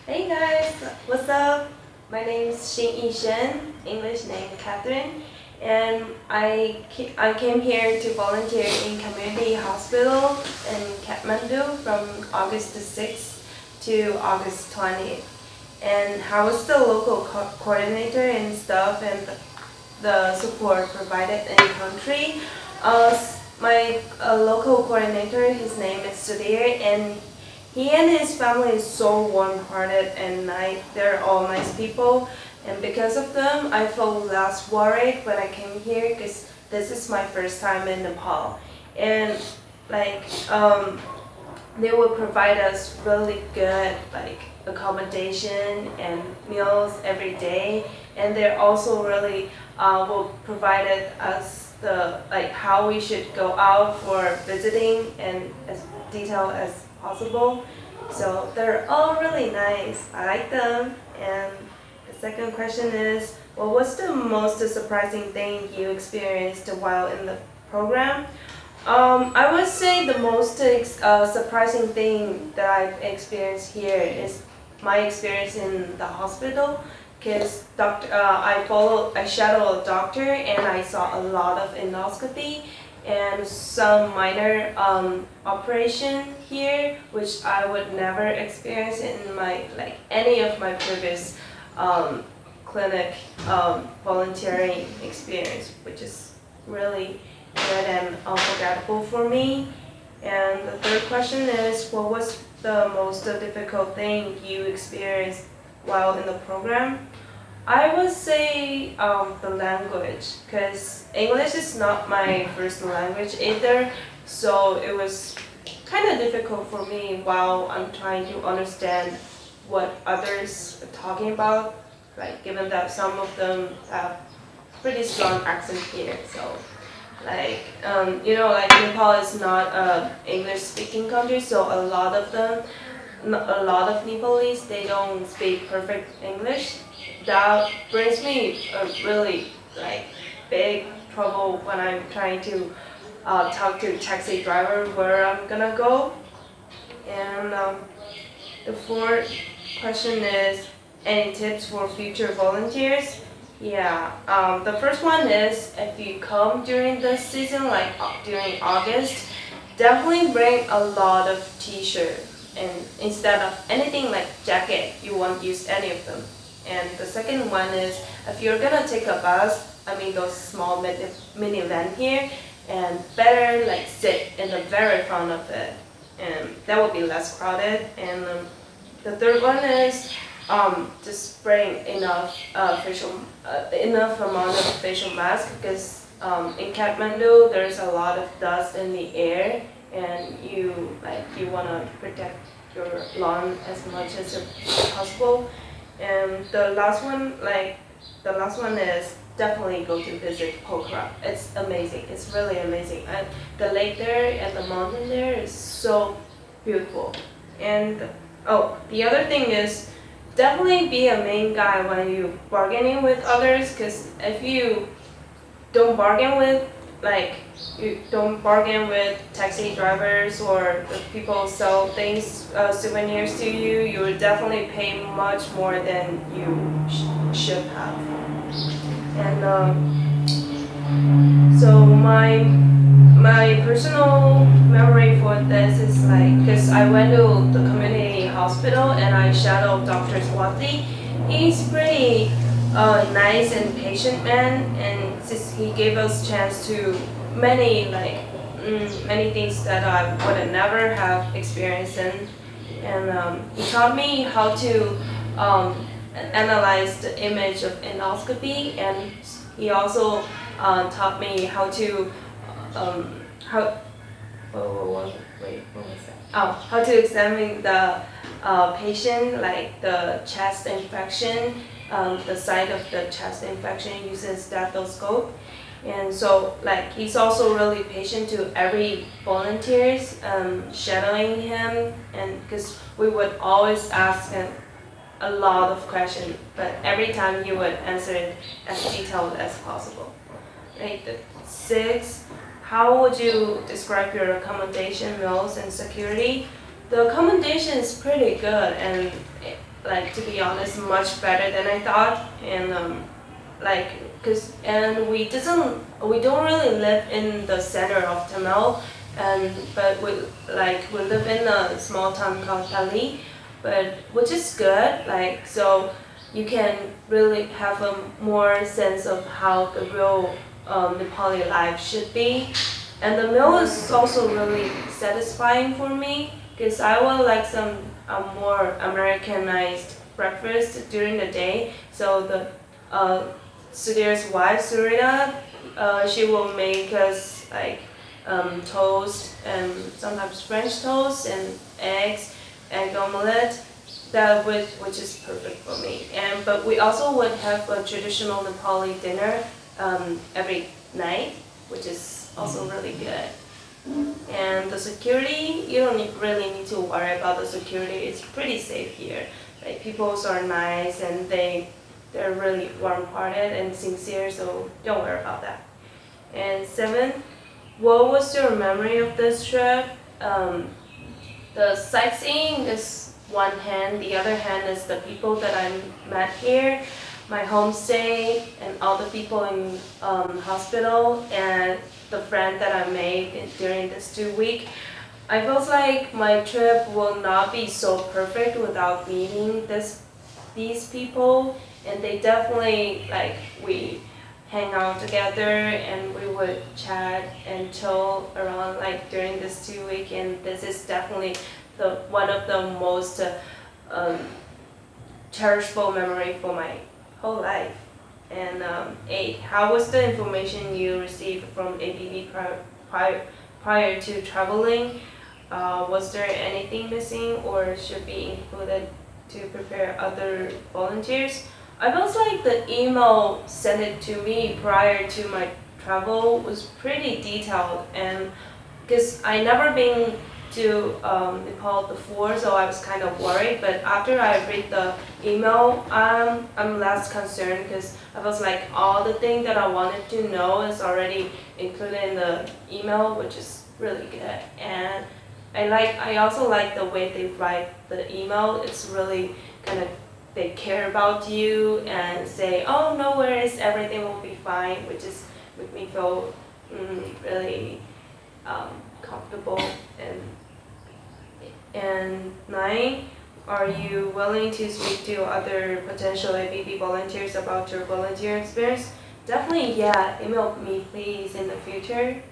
Hey guys, what's up? My name is Xinyi Shen, English name Catherine, and I came here to volunteer in community hospital in Kathmandu from August the 6th to August 20th. And I was the local coordinator and stuff and the support provided in the country. My local coordinator, his name is Sudhir, and he and his family is so warm-hearted and nice. They're all nice people, and because of them, I felt less worried when I came here because this is my first time in Nepal, and like they will provide us really good accommodation and meals every day, and they're also really will provided us the how we should go out for visiting and as detailed as possible. So they're all really nice. I like them. And the second question is, what was the most surprising thing you experienced while in the program? I would say the most surprising thing that I've experienced here is my experience in the hospital. Because I shadow a doctor and I saw a lot of endoscopy and some minor operation here, which I would never experience in my any of my previous clinic volunteering experience, which is really good and unforgettable for me. And the third question is, what was the most difficult thing you experienced while in the program? I would say the language, because English is not my first language either, so it was kind of difficult for me while I'm trying to understand what others are talking about, given that some of them have pretty strong accent here. So Nepal is not a English speaking country, so a lot of them, a lot of Nepalese, they don't speak perfect English. That brings me a really big trouble when I'm trying to talk to taxi driver where I'm gonna go. And the fourth question is, any tips for future volunteers? Yeah, the first one is, if you come during this season, during August, definitely bring a lot of t-shirt, and instead of anything like jacket, you won't use any of them. And the second one is, if you're gonna take a bus, I mean those small minivan here, and better sit in the very front of it, and that will be less crowded. And the third one is just bring enough amount of facial mask, because in Kathmandu there's a lot of dust in the air, and you wanna protect your lung as much as possible. And the last one is definitely go to visit Pokhara. It's amazing. It's really amazing. And the lake there and the mountain there is so beautiful. And the other thing is definitely be a main guy when you bargaining with others. Because if you don't bargain with taxi drivers or the people sell things, souvenirs to you, you will definitely pay much more than you should have. And so my personal memory for this is because I went to the community hospital and I shadowed Dr. Swati. He's pretty nice and patient man, and he gave us chance to many things that I would have never have experienced in. And he taught me how to analyze the image of endoscopy, and he also taught me how to what was that? Oh, how to examine the patient, like the chest infection, the site of the chest infection using stethoscope. And so he's also really patient to every volunteers shadowing him, and because we would always ask him a lot of questions, but every time he would answer it as detailed as possible. Right. The six, how would you describe your accommodation, meals, and security? The accommodation is pretty good, and like, to be honest, much better than I thought. And like, we don't really live in the center of Tamil, but we live in a small town called Pali, but which is good. Like, so you can really have a more sense of how the real Nepali life should be. And the meal is also really satisfying for me because I would like some more Americanized breakfast during the day. So the Sudhir's wife, Surita, she will make us like toast and sometimes French toast and egg omelette. Which is perfect for me. But we also would have a traditional Nepali dinner every night, which is also really good. And the security, you don't really need to worry about the security. It's pretty safe here. Like, people are nice and they're really warm-hearted and sincere, so don't worry about that. And 7, what was your memory of this trip? The sightseeing is one hand, the other hand is the people that I met here, my homestay, and all the people in hospital, and the friend that I made during this 2 week. I felt like my trip will not be so perfect without meeting these people, and they definitely, like, we hang out together and we would chat and chill around like during this 2 week, and this is definitely one of the most cherishable memory for my whole life. And 8, how was the information you received from ABB prior to traveling? Was there anything missing or should be included to prepare other volunteers? I felt like the email sent it to me prior to my travel was pretty detailed, and because I never been to Nepal before, so I was kind of worried. But after I read the email, I'm less concerned because I was like, all the things that I wanted to know is already included in the email, which is really good. And I also like the way they write the email. It's really kind of, they care about you and say, oh, no worries, everything will be fine, which is make me feel really comfortable. And 9, are you willing to speak to other potential ABB volunteers about your volunteer experience? Definitely, yeah. Email me, please, in the future.